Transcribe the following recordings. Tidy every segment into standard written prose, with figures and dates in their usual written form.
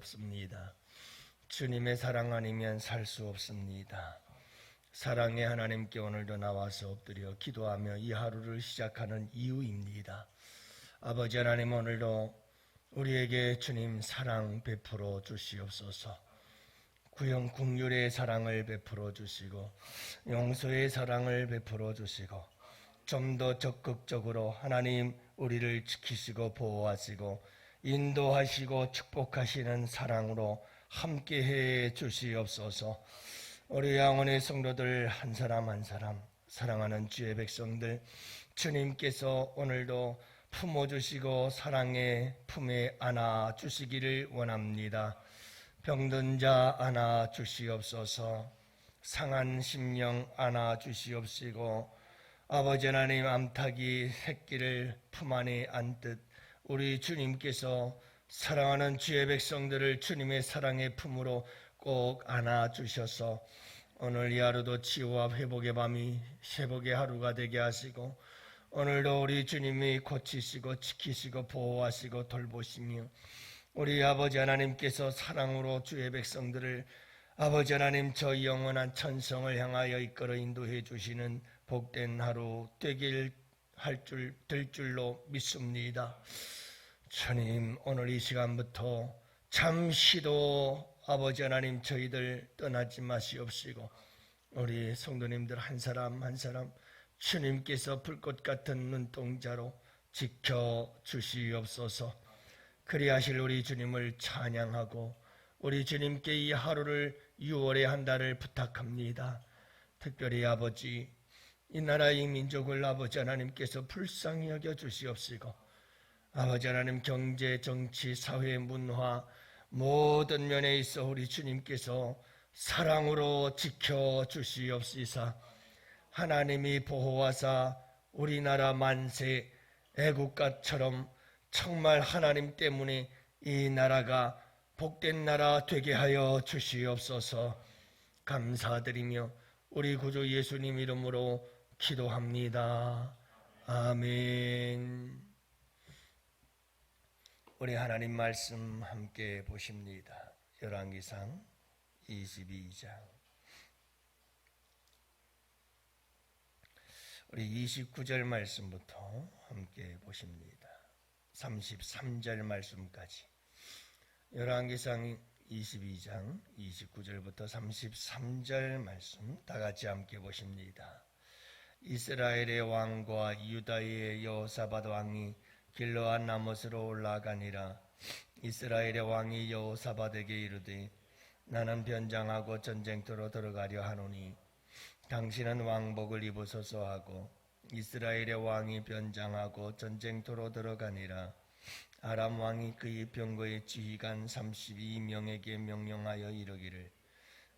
없습니다. 주님의 사랑 아니면 살 수 없습니다. 사랑의 하나님께 오늘도 나와서 엎드려 기도하며 이 하루를 시작하는 이유입니다. 아버지 하나님, 오늘도 우리에게 주님 사랑 베풀어 주시옵소서. 구형 국률의 사랑을 베풀어 주시고 용서의 사랑을 베풀어 주시고 좀 더 적극적으로 하나님 우리를 지키시고 보호하시고 인도하시고 축복하시는 사랑으로 함께해 주시옵소서. 우리 양원의 성도들 한 사람 한 사람, 사랑하는 주의 백성들, 주님께서 오늘도 품어주시고 사랑의 품에 안아 주시기를 원합니다. 병든 자 안아 주시옵소서. 상한 심령 안아 주시옵시고 아버지 하나님, 암탉이 새끼를 품 안에 안듯 우리 주님께서 사랑하는 주의 백성들을 주님의 사랑의 품으로 꼭 안아 주셔서 오늘 이 하루도 치유와 회복의 밤이 회복의 하루가 되게 하시고 오늘도 우리 주님이 고치시고 지키시고 보호하시고 돌보시며 우리 아버지 하나님께서 사랑으로 주의 백성들을 아버지 하나님 저 영원한 천성을 향하여 이끌어 인도해 주시는 복된 하루 되길 될 줄로 믿습니다. 주님, 오늘 이 시간부터 잠시도 아버지 하나님 저희들 떠나지 마시옵시고 우리 성도님들 한 사람 한 사람 주님께서 불꽃 같은 눈동자로 지켜주시옵소서. 그리하실 우리 주님을 찬양하고 우리 주님께 이 하루를 6월의 한 달을 부탁합니다. 특별히 아버지, 이 나라의 민족을 아버지 하나님께서 불쌍히 여겨 주시옵시고 아버지 하나님 경제, 정치, 사회, 문화 모든 면에 있어 우리 주님께서 사랑으로 지켜주시옵시사 하나님이 보호하사 우리나라 만세 애국가처럼 정말 하나님 때문에 이 나라가 복된 나라 되게 하여 주시옵소서. 감사드리며 우리 구주 예수님 이름으로 기도합니다. 아멘. 우리 하나님 말씀 함께 보십니다. 열왕기상 22장 우리 29절 말씀부터 함께 보십니다. 33절 말씀까지 열왕기상 22장 29절부터 33절 말씀 다 같이 함께 보십니다. 이스라엘의 왕과 유다의 여호사밧 왕이 길르앗 라못으로 올라가니라. 이스라엘의 왕이 여호사밧에게 이르되 나는 변장하고 전쟁터로 들어가려 하노니 당신은 왕복을 입으소서 하고 이스라엘의 왕이 변장하고 전쟁터로 들어가니라. 아람 왕이 그의 병거의 지휘관 32명에게 명령하여 이르기를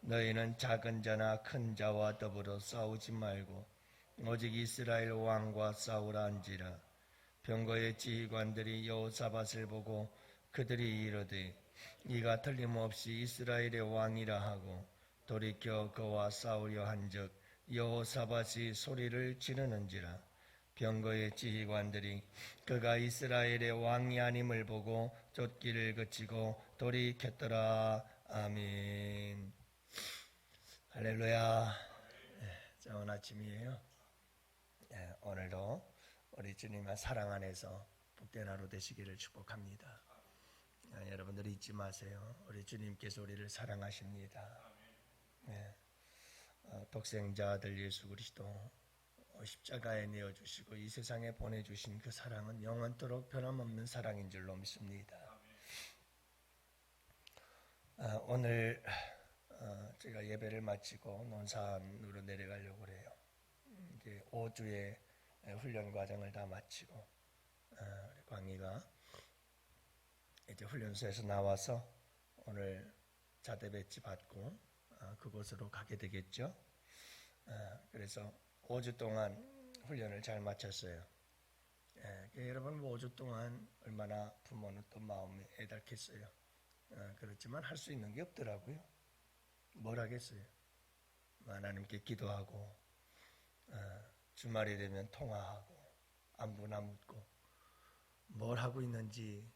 너희는 작은 자나 큰 자와 더불어 싸우지 말고 오직 이스라엘 왕과 싸우라 한지라. 병거의 지휘관들이 여호사밧을 보고 그들이 이르되 이가 틀림없이 이스라엘의 왕이라 하고 돌이켜 그와 싸우려 한즉 여호사밧이 소리를 지르는지라. 병거의 지휘관들이 그가 이스라엘의 왕이 아님을 보고 쫓기를 그치고 돌이켰더라. 아멘. 할렐루야. 좋은 아침이에요. 오늘도 우리 주님의 사랑 안에서 복된 하루 되시기를 축복합니다. 여러분들 잊지 마세요. 우리 주님께서 우리를 사랑하십니다. 독생자 아들 예수 그리스도 십자가에 내어주시고 이 세상에 보내주신 그 사랑은 영원토록 변함없는 사랑인 줄로 믿습니다. 오늘 제가 예배를 마치고 논산으로 내려가려고 해요. 이제 5주의 훈련 과정을 다 마치고 광희가 이제 훈련소에서 나와서 오늘 자대 배치 받고 그곳으로 가게 되겠죠. 그래서 5주 동안 훈련을 잘 마쳤어요. 여러분 5주 동안 얼마나 부모는 또 마음이 애달겠어요. 그렇지만 할 수 있는 게 없더라고요. 뭘 하겠어요. 하나님께 기도하고 주말이 되면 통화하고 안부나 묻고 뭘 하고 있는지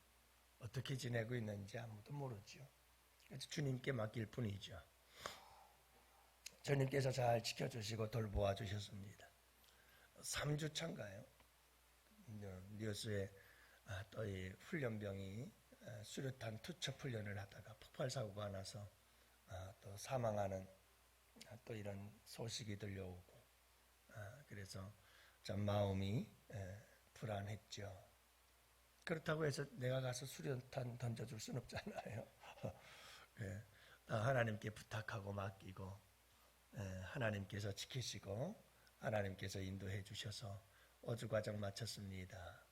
어떻게 지내고 있는지 아무도 모르죠. 주님께 맡길 뿐이죠. 주님께서 잘 지켜주시고 돌보아 주셨습니다. 3주차인가요? 뉴스에 또 이 훈련병이 수류탄 투척 훈련을 하다가 폭발 사고가 나서 또 사망하는 또 이런 소식이 들려오고 그래서 참 마음이 불안했죠. 그렇다고 해서 내가 가서 수류탄 던져줄 수는 없잖아요. 하나님께 부탁하고 맡기고 하나님께서 지키시고 하나님께서 인도해 주셔서 5주 과정 마쳤습니다.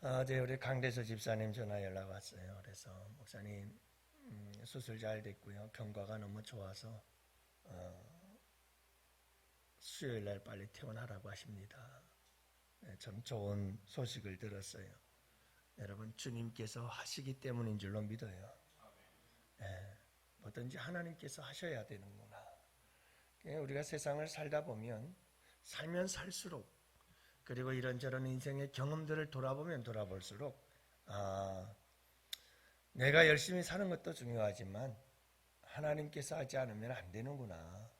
어제 우리 강대서 집사님 전화 연락 왔어요. 그래서 목사님 수술 잘 됐고요. 경과가 너무 좋아서 수요일 날 빨리 퇴원하라고 하십니다. 참 좋은 소식을 들었어요. 여러분 주님께서 하시기 때문인 줄로 믿어요. 뭐든지 하나님께서 하셔야 되는구나. 우리가 세상을 살다 보면 살면 살수록 그리고 이런저런 인생의 경험들을 돌아보면 돌아볼수록 내가 열심히 사는 것도 중요하지만 하나님께서 하지 않으면 안 되는구나.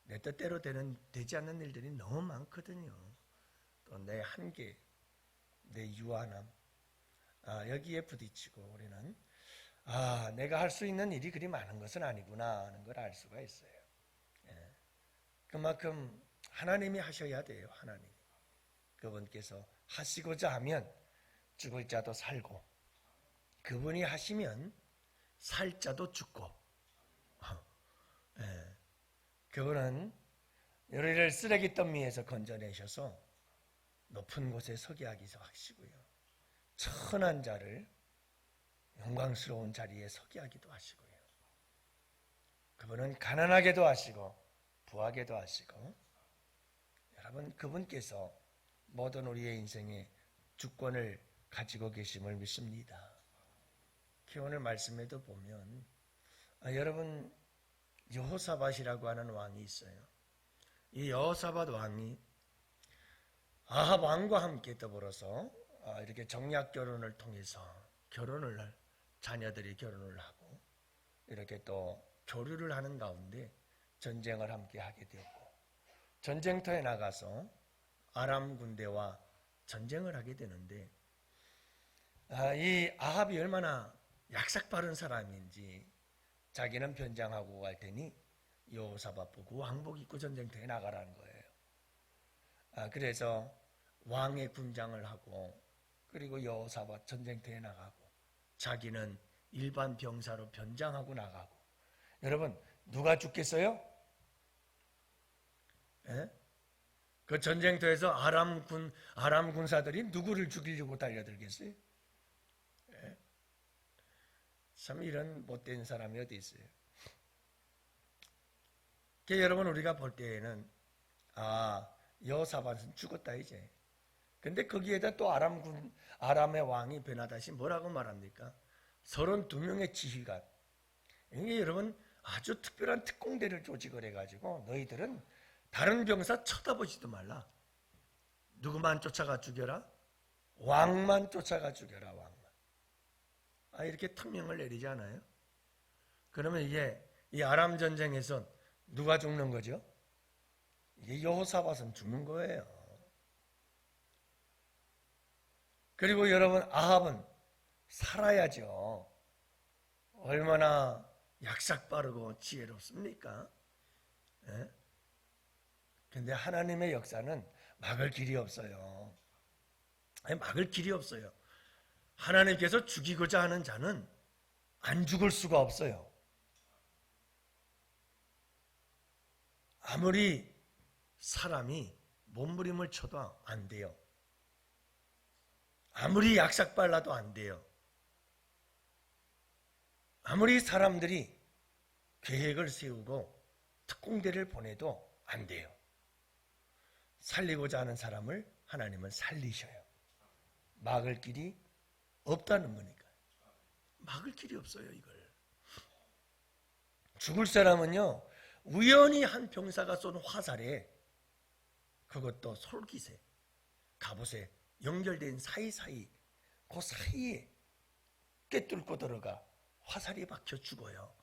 내 뜻대로 되지 않는 일들이 너무 많거든요. 또 내 한계, 내 유한함 여기에 부딪히고 우리는 내가 할 수 있는 일이 그리 많은 것은 아니구나 하는 걸 알 수가 있어요. 그만큼 하나님이 하셔야 돼요. 하나님이. 그분께서 하시고자 하면 죽을 자도 살고 그분이 하시면 살 자도 죽고 그분은 우리를 쓰레기 더미에서 건져내셔서 높은 곳에 서게 하기도 하시고요. 천한 자를 영광스러운 자리에 서게 하기도 하시고요. 그분은 가난하게도 하시고 부하게도 하시고 여러분 그분께서 모든 우리의 인생의 주권을 가지고 계심을 믿습니다. 오늘 말씀에도 보면 여러분 여호사밧이라고 하는 왕이 있어요. 이 여호사밧 왕이 아합 왕과 함께 더불어서 이렇게 정략 결혼을 통해서 자녀들이 결혼을 하고 이렇게 또 교류를 하는 가운데 전쟁을 함께 하게 되었고 전쟁터에 나가서 아람 군대와 전쟁을 하게 되는데 이 아합이 얼마나 약삭 빠른 사람인지 자기는 변장하고 갈 테니 여호사밧 보고 왕복 입고 전쟁터에 나가라는 거예요. 그래서 왕의 군장을 하고 그리고 여호사밧 전쟁터에 나가고 자기는 일반 병사로 변장하고 나가고 여러분 누가 죽겠어요? 그 전쟁터에서 아람 군사들이 누구를 죽이려고 달려들겠어요? 참 이런 못된 사람이 어디 있어요? 여러분 우리가 볼 때에는 여호사밧은 죽었다 이제. 근데 거기에다 또 아람의 왕이 베나닷이 뭐라고 말합니까? 32명의 지휘관. 이게 여러분 아주 특별한 특공대를 조직을 해가지고 너희들은 다른 병사 쳐다보지도 말라. 누구만 쫓아가 죽여라? 왕만 쫓아가 죽여라. 왕만. 이렇게 특명을 내리지 않아요? 그러면 이게 이 아람 전쟁에서 누가 죽는 거죠? 이게 여호사밧은 죽는 거예요. 그리고 여러분 아합은 살아야죠. 얼마나 약삭 빠르고 지혜롭습니까? 근데 하나님의 역사는 막을 길이 없어요. 막을 길이 없어요. 하나님께서 죽이고자 하는 자는 안 죽을 수가 없어요. 아무리 사람이 몸부림을 쳐도 안 돼요. 아무리 약삭 빨라도 안 돼요. 아무리 사람들이 계획을 세우고 특공대를 보내도 안 돼요. 살리고자 하는 사람을 하나님은 살리셔요. 막을 길이 없다는 거니까요. 막을 길이 없어요, 이걸. 죽을 사람은요, 우연히 한 병사가 쏜 화살에 그것도 솔깃에, 갑옷에 연결된 사이사이, 그 사이에 꿰뚫고 들어가 화살이 박혀 죽어요.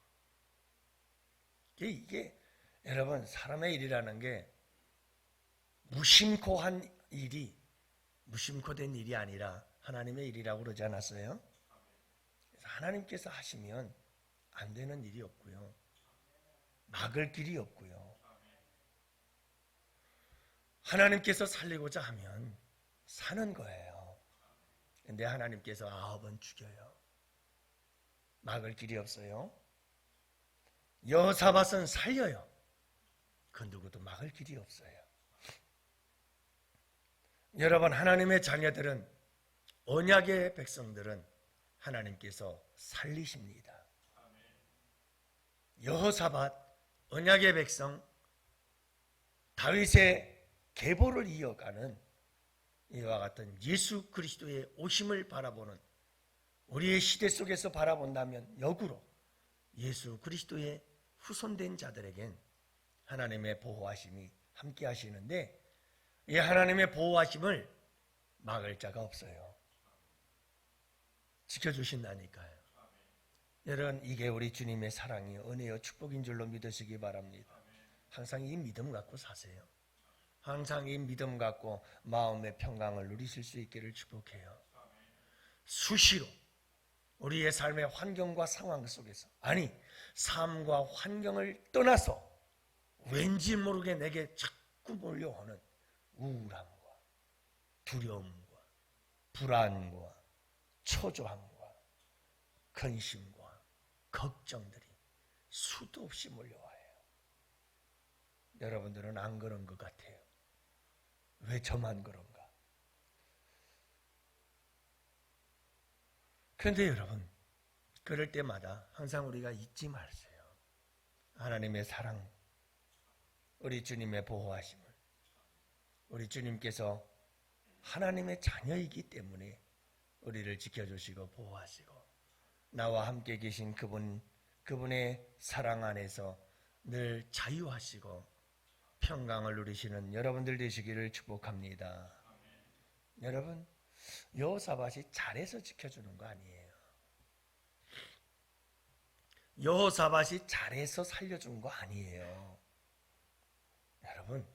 이게 여러분 사람의 일이라는 게 무심코 한 일이 무심코 된 일이 아니라 하나님의 일이라고 그러지 않았어요? 그래서 하나님께서 하시면 안 되는 일이 없고요. 막을 길이 없고요. 하나님께서 살리고자 하면 사는 거예요. 근데 하나님께서 아합은 죽여요. 막을 길이 없어요. 여호사밧은 살려요. 그 누구도 막을 길이 없어요. 여러분, 하나님의 자녀들은, 언약의 백성들은 하나님께서 살리십니다. 여호사밧, 언약의 백성, 다윗의 계보를 이어가는 이와 같은 예수 그리스도의 오심을 바라보는 우리의 시대 속에서 바라본다면 역으로 예수 그리스도의 후손된 자들에겐 하나님의 보호하심이 함께 하시는데, 이 하나님의 보호하심을 막을 자가 없어요. 지켜주신다니까요. 여러분, 이게 우리 주님의 사랑이 은혜요 축복인 줄로 믿으시기 바랍니다. 항상 이 믿음 갖고 사세요. 항상 이 믿음 갖고 마음의 평강을 누리실 수 있기를 축복해요. 수시로 우리의 삶의 환경과 상황 속에서, 아니 삶과 환경을 떠나서 왠지 모르게 내게 자꾸 몰려오는 우울함과 두려움과 불안과 초조함과 근심과 걱정들이 수도 없이 몰려와요. 여러분들은 안 그런 것 같아요. 왜 저만 그런가? 그런데 여러분, 그럴 때마다 항상 우리가 잊지 마세요. 하나님의 사랑, 우리 주님의 보호하심을. 우리 주님께서 하나님의 자녀이기 때문에 우리를 지켜주시고 보호하시고, 나와 함께 계신 그분의 사랑 안에서 늘 자유하시고 평강을 누리시는 여러분들 되시기를 축복합니다. 여러분, 여호사밧이 잘해서 지켜주는 거 아니에요. 여호사밧이 잘해서 살려준 거 아니에요. 여러분,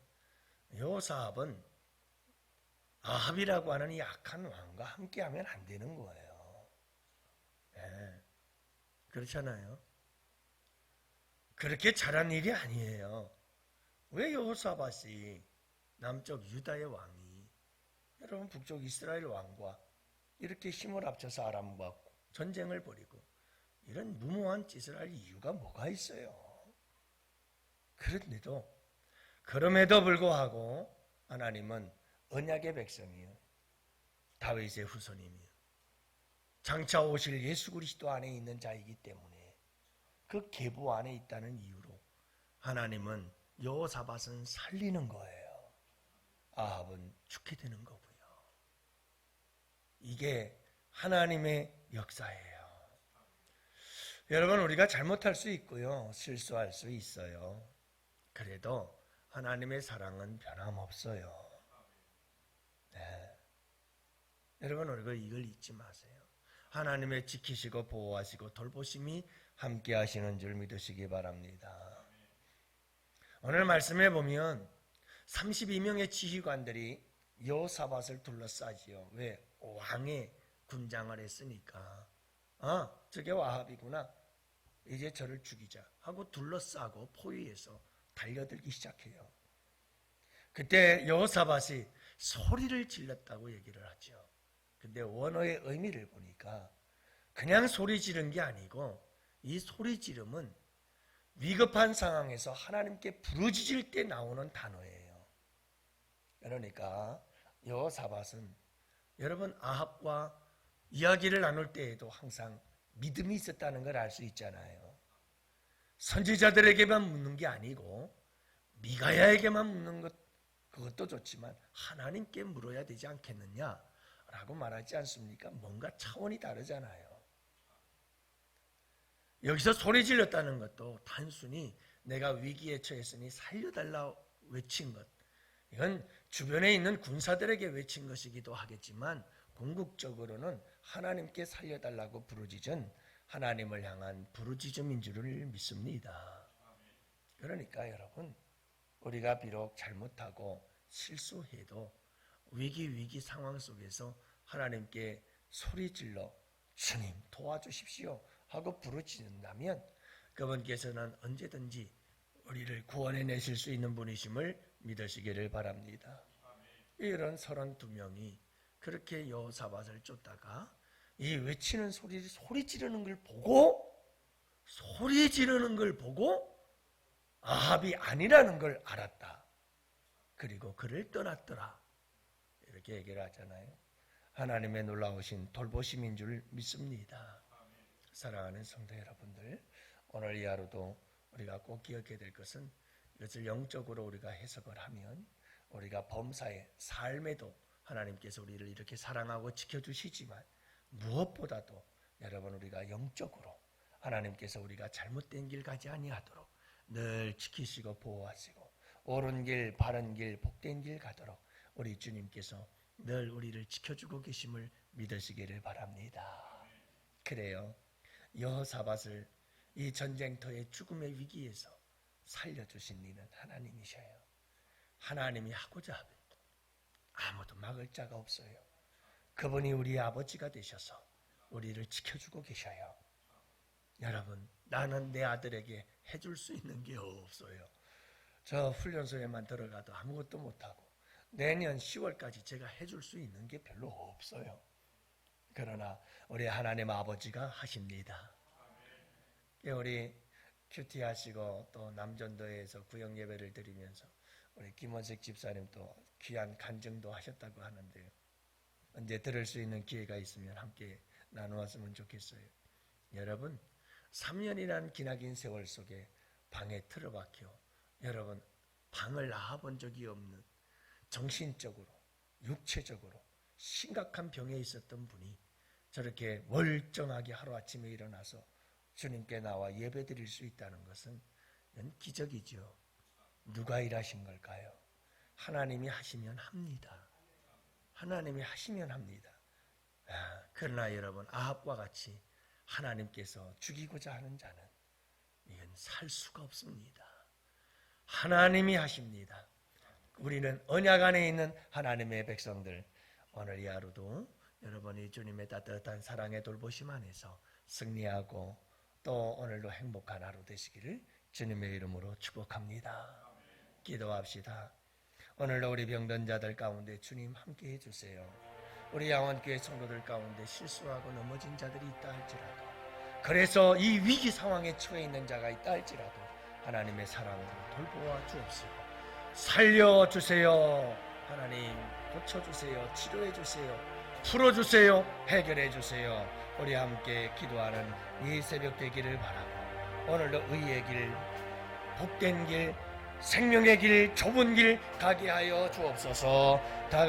여호사밧은 아합이라고 하는 이 악한 왕과 함께하면 안 되는 거예요. 네. 그렇잖아요. 그렇게 잘한 일이 아니에요. 왜 여호사밧이 남쪽 유다의 왕이 여러분 북쪽 이스라엘 왕과 이렇게 힘을 합쳐서 아람과 전쟁을 벌이고 이런 무모한 짓을 할 이유가 뭐가 있어요? 그럼에도 불구하고 하나님은 언약의 백성이요, 다윗의 후손이며 장차 오실 예수 그리스도 안에 있는 자이기 때문에 그 계보 안에 있다는 이유로 하나님은 여호사밧은 살리는 거예요. 아합은 죽게 되는 거고요. 이게 하나님의 역사예요. 여러분, 우리가 잘못할 수 있고요, 실수할 수 있어요. 그래도 하나님의 사랑은 변함없어요. 네. 여러분, 우리가 이걸 잊지 마세요. 하나님의 지키시고 보호하시고 돌보심이 함께 하시는 줄 믿으시기 바랍니다. 오늘 말씀해 보면 32명의 지휘관들이 여호사밧을 둘러싸지요. 왜? 왕의 군장을 했으니까. 저게 아합이구나, 이제 저를 죽이자 하고 둘러싸고 포위해서 달려들기 시작해요. 그때 여호사밧이 소리를 질렀다고 얘기를 하죠. 근데 원어의 의미를 보니까 그냥 소리 지른 게 아니고, 이 소리 지름은 위급한 상황에서 하나님께 부르짖을 때 나오는 단어예요. 그러니까 여호사밧은 여러분 아합과 이야기를 나눌 때에도 항상 믿음이 있었다는 걸 알 수 있잖아요. 선지자들에게만 묻는 게 아니고 미가야에게만 묻는 것, 그것도 좋지만 하나님께 물어야 되지 않겠느냐라고 말하지 않습니까? 뭔가 차원이 다르잖아요. 여기서 소리 질렀다는 것도 단순히 내가 위기에 처했으니 살려달라 외친 것, 이건 주변에 있는 군사들에게 외친 것이기도 하겠지만 궁극적으로는 하나님께 살려달라고 부르짖은 하나님을 향한 부르짖음인 줄을 믿습니다. 그러니까 여러분, 우리가 비록 잘못하고 실수해도 위기 상황 속에서 하나님께 소리질러 주님 도와주십시오 하고 부르짖는다면 그분께서는 언제든지 우리를 구원해내실 수 있는 분이심을 믿으시기를 바랍니다. 이런 32명이 그렇게 여호사밧을 쫓다가 이 외치는 소리 지르는 걸 보고 아합이 아니라는 걸 알았다. 그리고 그를 떠났더라. 이렇게 얘기를 하잖아요. 하나님의 놀라우신 돌보심인 줄 믿습니다. 사랑하는 성도 여러분들, 오늘 이 하루도 우리가 꼭 기억해야 될 것은 이것을 영적으로 우리가 해석을 하면 우리가 범사의 삶에도 하나님께서 우리를 이렇게 사랑하고 지켜주시지만 무엇보다도 여러분 우리가 영적으로 하나님께서 우리가 잘못된 길 가지 아니하도록 늘 지키시고 보호하시고 옳은 길, 바른 길, 복된 길 가도록 우리 주님께서 늘 우리를 지켜주고 계심을 믿으시기를 바랍니다. 그래요. 여호사밧을 이 전쟁터의 죽음의 위기에서 살려주신 이는 하나님이셔요. 하나님이 하고자 하면 아무도 막을 자가 없어요. 그분이 우리 아버지가 되셔서 우리를 지켜주고 계셔요. 여러분, 나는 내 아들에게 해줄 수 있는 게 없어요. 저 훈련소에만 들어가도 아무것도 못하고 내년 10월까지 제가 해줄 수 있는 게 별로 없어요. 그러나 우리 하나님 아버지가 하십니다. 우리 큐티 하시고 또 남전도에서 구역 예배를 드리면서 우리 김원식 집사님 또 귀한 간증도 하셨다고 하는데요. 언제 들을 수 있는 기회가 있으면 함께 나누었으면 좋겠어요. 여러분, 3년이라는 기나긴 세월 속에 방에 틀어박혀 여러분 방을 나와본 적이 없는 정신적으로 육체적으로 심각한 병에 있었던 분이 저렇게 멀쩡하게 하루아침에 일어나서 주님께 나와 예배드릴 수 있다는 것은 기적이죠. 누가 일하신 걸까요? 하나님이 하시면 합니다. 하나님이 하시면 합니다. 그러나 여러분, 아합과 같이 하나님께서 죽이고자 하는 자는 이건 살 수가 없습니다. 하나님이 하십니다. 우리는 언약 안에 있는 하나님의 백성들, 오늘 이 하루도 여러분이 주님의 따뜻한 사랑의 돌보심 안에서 승리하고 또 오늘도 행복한 하루 되시기를 주님의 이름으로 축복합니다. 기도합시다. 오늘도 우리 병든 자들 가운데 주님 함께 해주세요. 우리 양원교회 성도들 가운데 실수하고 넘어진 자들이 있다 할지라도, 그래서 이 위기 상황에 처해 있는 자가 있다 할지라도 하나님의 사랑으로 돌보아 주옵시고 살려주세요. 하나님 고쳐주세요. 치료해주세요. 풀어주세요. 해결해주세요. 우리 함께 기도하는 이 새벽 되기를 바라고 오늘도 의의 길, 복된 길, 생명의 길, 좁은 길 가게 하여 주옵소서.